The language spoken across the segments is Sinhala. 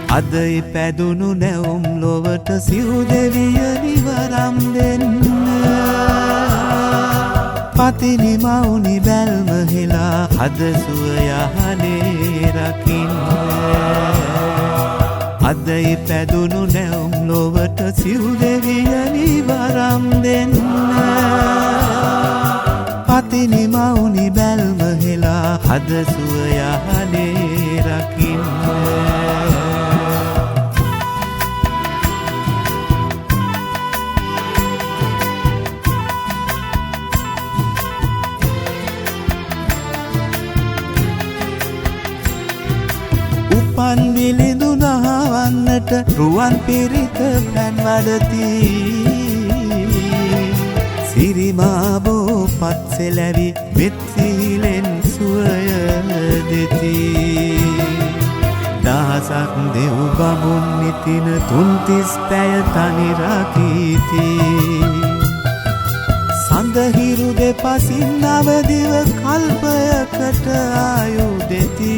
අදයි පැදුණු නැවුම් ලොවට සිව් දෙවියනි වරම් දෙන්න පතිනි මවුනි බැල්ම හෙලා හද සුව යහනේ රකින්න අදයි පැදුණු නැවුම් ලොවට සිව් දෙවියනි වරම් දෙන්න පතිනි මවුනි බැල්ම හෙලා හද සුව යහනේ රකින්න උපන් විලිඳු නහවන්නට රුවන් පිරිත පැන් වඩති සිරිමාබෝ පත්සෙලැවි මෙත්සිහිලෙන් සුවය දෙති දහසක් දෙව් බමුන් නිතින තුන්තිස් පැය තනි රකීති සඳහිරු දෙපසින් නවදිව කල්පයකට ආයු දෙති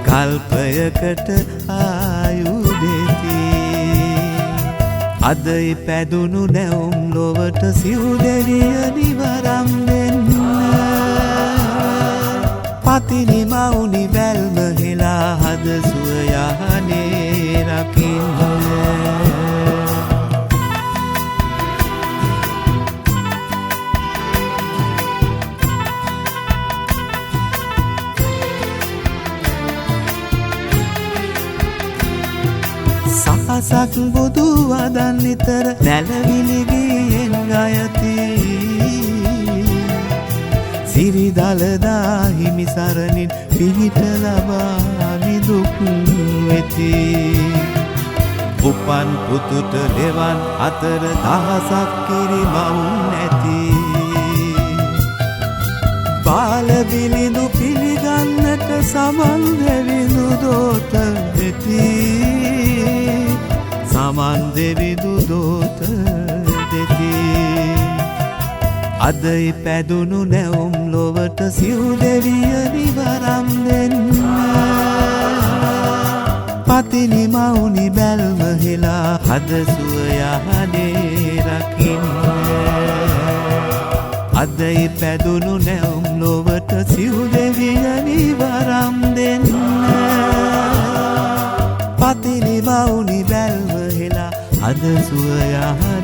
කල්පයකට ආයු දෙති අදයි පැදුණු නැවුම් ලොවට සිව් දෙවියනි වරම් දෙන්න පතිනි මවුනි බැල්ම හෙලා හද සුව යහනේ රකින්න සහසක් බුදු වදන් නිතර නැලවිලිගියෙන් ගයති සිරි දළදා හිමි සරණින් පිහිට ලබා නිදුක් වෙති උපන් පුතුට ලෙවන් අතර දහසක් කිරි මවුන් නැති බාල බිලිඳු පිළිගන්නට සමන් දෙවිඳු දෝත වෙති සමන් දෙවිඳු දෝත දෙති අදයි පැදුණු නැවුම් ලොවට සිව් දෙවියනි වරම් දෙන්න පතිනි මවුනි බැල්ම හෙලා හද සුව යහනේ රකින්න අදයි පැදුණු නැවුම් ලොවට සිව් දෙවියනි වරම් දෙන්න පතිනි මවුනි බැල්ම හෙලා හද සුව යහනේ